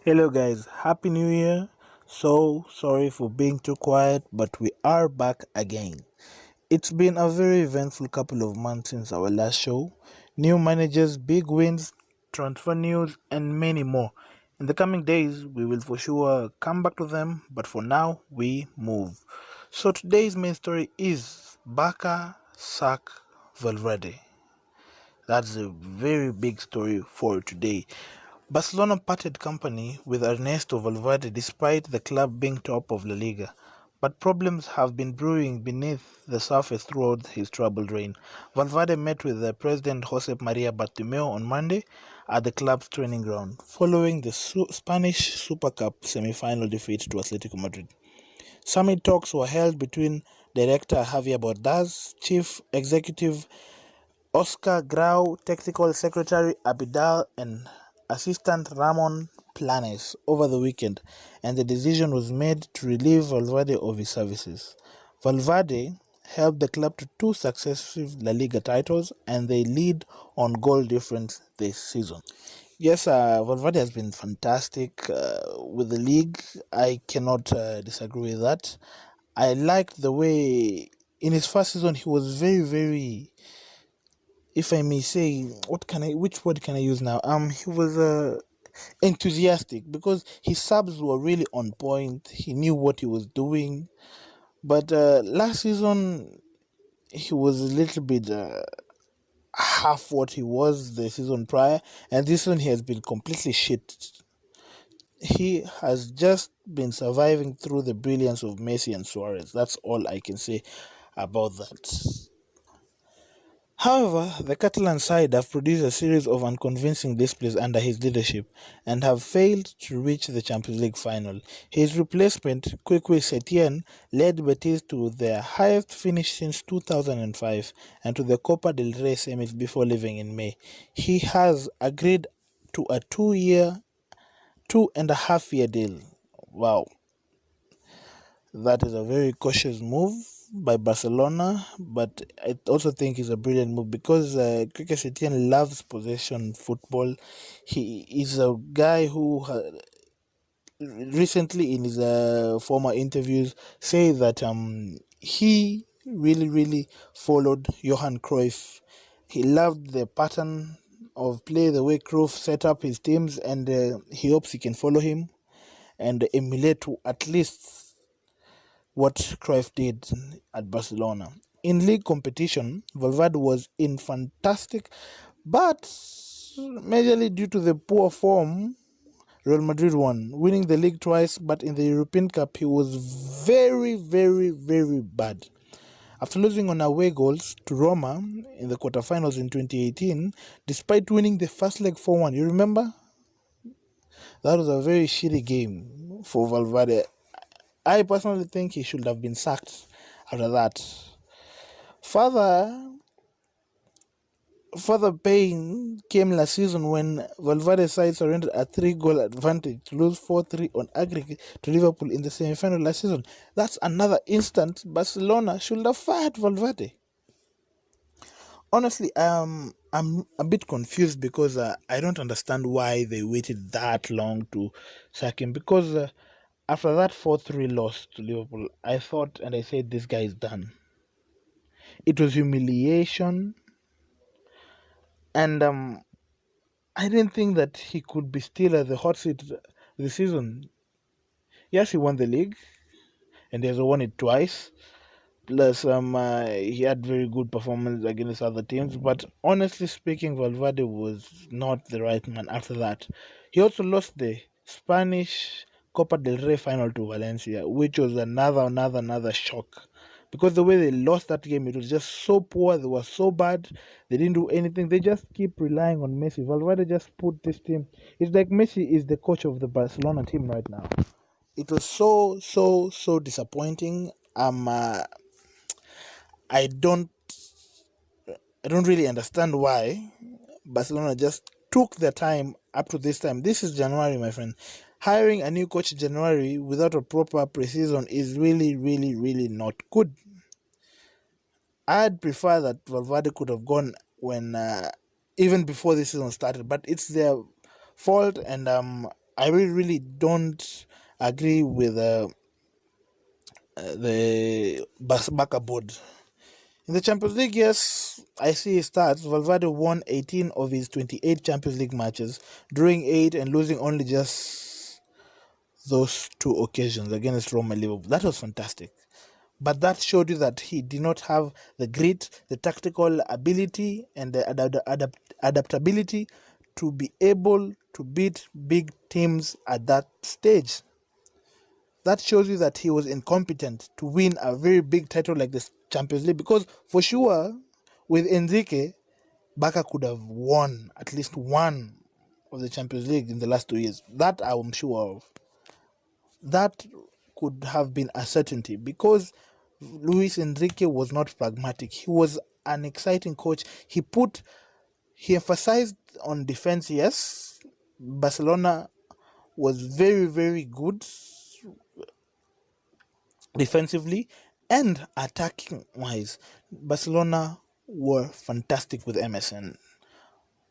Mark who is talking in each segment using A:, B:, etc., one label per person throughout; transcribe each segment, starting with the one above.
A: Hello, guys. Happy New Year. So sorry for being too quiet, but we are back again. It's been a very eventful couple of months since our last show. New managers, big wins, transfer news, and many more. In the coming days, we will for sure come back to them, but for now, we move. So today's main story is Barca sack Valverde. That's a very big story for today. Barcelona parted company with Ernesto Valverde despite the club being top of La Liga, but problems have been brewing beneath the surface throughout his troubled reign. Valverde met with the President Josep Maria Bartomeu on Monday at the club's training ground, following the Spanish Super Cup semi-final defeat to Atletico Madrid. Summit talks were held between director Javier Bordaz, chief executive Oscar Grau, Technical Secretary Abidal, and Assistant Ramon Planes over the weekend, and the decision was made to relieve Valverde of his services. Valverde helped the club to two successive La Liga titles, and they lead on goal difference this season. Yes, Valverde has been fantastic with the league. I cannot disagree with that. I liked the way in his first season he was very, very, if I may say, which word can I use now? He was enthusiastic because his subs were really on point. He knew what he was doing, but last season he was a little bit half what he was the season prior, and this one he has been completely shit. He has just been surviving through the brilliance of Messi and Suarez. That's all I can say about that. However, the Catalan side have produced a series of unconvincing displays under his leadership and have failed to reach the Champions League final. His replacement, Quique Setien, led Betis to their highest finish since 2005 and to the Copa del Rey semis before leaving in May. He has agreed to a 2.5 year deal. Wow. That is a very cautious move by Barcelona, but I also think it's a brilliant move because Quique Setien loves possession football. He is a guy who recently in his former interviews say that he really followed Johan Cruyff. He loved the pattern of play, the way Cruyff set up his teams, and he hopes he can follow him and emulate at least what Cruyff did at Barcelona. In league competition, Valverde was in fantastic, but majorly due to the poor form, Real Madrid won, winning the league twice, but in the European Cup, he was very bad. After losing on away goals to Roma in the quarterfinals in 2018, despite winning the first leg 4-1, you remember? That was a very shitty game for Valverde. I personally think he should have been sacked after that. Further pain came last season when Valverde's side surrendered a 3-goal advantage to lose 4-3 on aggregate to Liverpool in the semi-final last season. That's another instant Barcelona should have fired Valverde. Honestly, I'm a bit confused because I don't understand why they waited that long to sack him. Because after that 4-3 loss to Liverpool, I thought and I said this guy is done. It was humiliation, and I didn't think that he could be still at the hot seat this season. Yes, he won the league, and he has won it twice. Plus, he had very good performance against other teams. But honestly speaking, Valverde was not the right man after that. He also lost the Spanish Copa del Rey final to Valencia, which was another shock. Because the way they lost that game, it was just so poor. They were so bad. They didn't do anything. They just keep relying on Messi. Valverde just put this team. It's like Messi is the coach of the Barcelona team right now. It was so disappointing. I don't really understand why Barcelona just took their time up to this time. This is January, my friend. Hiring a new coach in January without a proper preseason is really not good. I'd prefer that Valverde could have gone when even before the season started, but it's their fault, and I really don't agree with the Barca board. In the Champions League, yes, I see his stats. Valverde won 18 of his 28 Champions League matches, drawing 8 and losing only just those 2 occasions against Roma and Liverpool. That was fantastic. But that showed you that he did not have the grit, the tactical ability, and the adaptability to be able to beat big teams at that stage. That shows you that he was incompetent to win a very big title like the Champions League, because for sure, with Enrique, Barca could have won at least one of the Champions League in the last 2 years. That I'm sure of. That could have been a certainty, because Luis Enrique was not pragmatic. He was an exciting coach. He emphasized on defense. Yes, Barcelona was very, very good defensively and attacking wise. Barcelona were fantastic with MSN.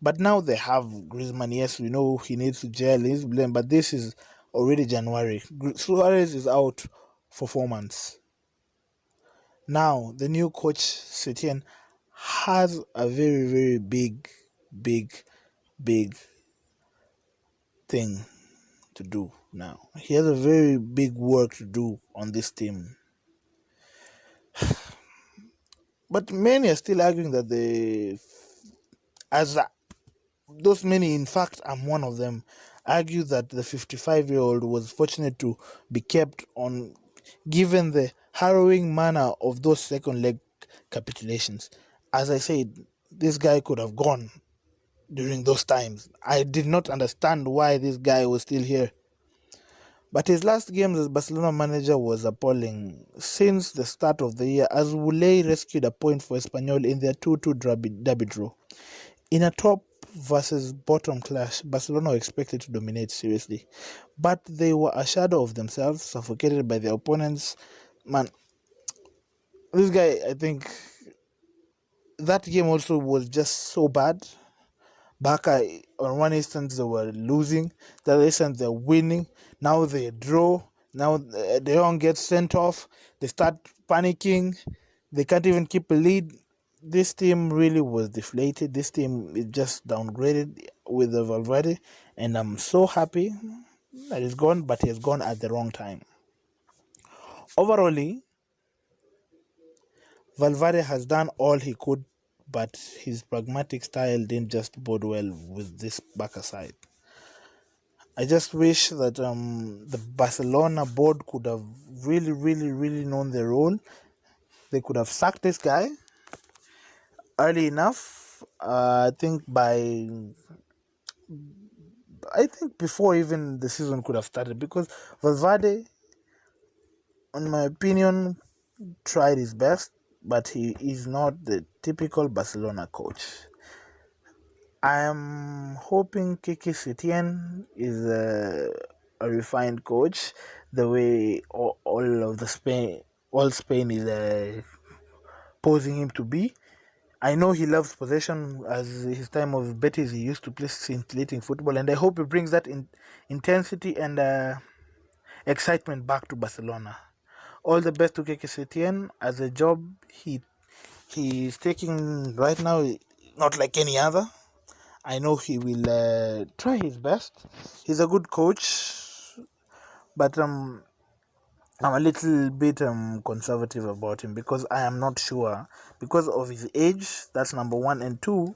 A: But now they have Griezmann. Yes, we know he needs to gel, he needs to blend, but this is already January. Suarez is out for 4 months. Now, the new coach, Setien, has a very, very big thing to do now. He has a very big work to do on this team. But many are still arguing that those many, in fact, I'm one of them, argue that the 55-year-old was fortunate to be kept on, given the harrowing manner of those second leg capitulations. As I said, this guy could have gone during those times. I did not understand why this guy was still here. But his last games as Barcelona manager was appalling. Since the start of the year, Azulay rescued a point for Espanyol in their 2-2 derby draw. In a top versus bottom clash, Barcelona were expected to dominate seriously, but they were a shadow of themselves, suffocated by their opponents. Man, this guy, I think that game also was just so bad. Barca, on one instance, they were losing, the other instance, they're winning. Now they draw. Now they don't get sent off. They start panicking. They can't even keep a lead. This team really was deflated. This team is just downgraded with the Valverde, and I'm so happy that he's gone, but he's gone at the wrong time. Overall, Valverde has done all he could, but his pragmatic style didn't just bode well with this Barca side. I just wish that the Barcelona board could have really known their role. They could have sacked this guy early enough. I think before even the season could have started, because Valverde, in my opinion, tried his best, but he is not the typical Barcelona coach. I am hoping Quique Setien is a refined coach, the way all Spain is posing him to be. I know he loves possession. As his time of Betis, he used to play scintillating football, and I hope he brings that intensity and excitement back to Barcelona. All the best to Quique Setien. As a job he is taking right now, not like any other. I know he will try his best. He's a good coach, but I'm a little bit conservative about him, because I am not sure, because of his age. That's number one, and two,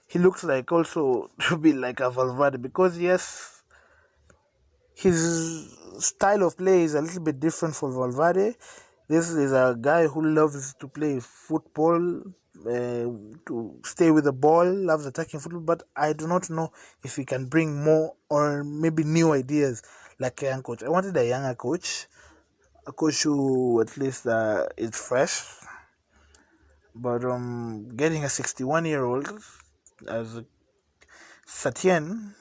A: he looks like also to be like a Valverde, because yes, his style of play is a little bit different for Valverde. This is a guy who loves to play football, to stay with the ball, loves attacking football, but I do not know if he can bring more or maybe new ideas like a young coach. I wanted a younger coach, a coach who at least is fresh, but getting a 61-year-old as Setien,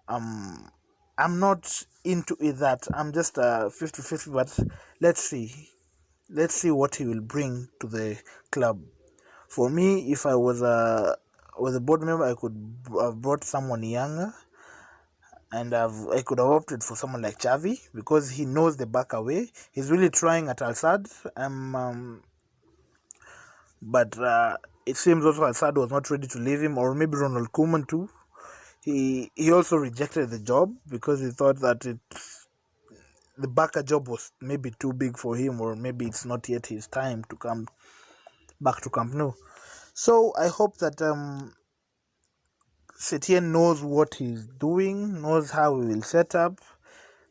A: I'm not into that. I'm just 50-50, but let's see what he will bring to the club. For me, if I was a board member, I could have brought someone younger, And I could have opted for someone like Xavi because he knows the back away. He's really trying at Al Sadd. But it seems also Al Sadd was not ready to leave him, or maybe Ronald Koeman too. He also rejected the job because he thought that the Barca job was maybe too big for him, or maybe it's not yet his time to come back to Camp Nou. So I hope that Setien knows what he's doing, knows how he will set up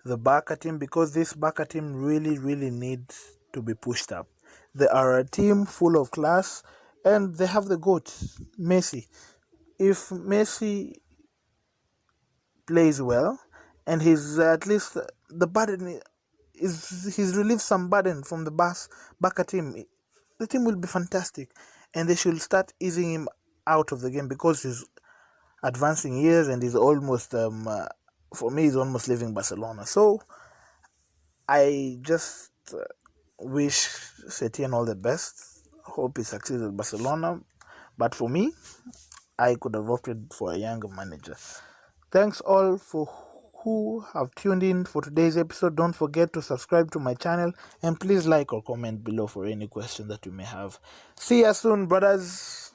A: the Barca team, because this Barca team really, really needs to be pushed up. They are a team full of class, and they have the GOAT, Messi. If Messi plays well, and he's at least the burden he's relieved some burden from the Barca team, the team will be fantastic, and they should start easing him out of the game because he's advancing years and he's almost for me he's almost leaving Barcelona. So I just wish Setien all the best. Hope he succeeds at Barcelona, but for me, I could have opted for a younger manager. Thanks all for who have tuned in for today's episode. Don't forget to subscribe to my channel and please like or comment below for any question that you may have. See you soon, brothers.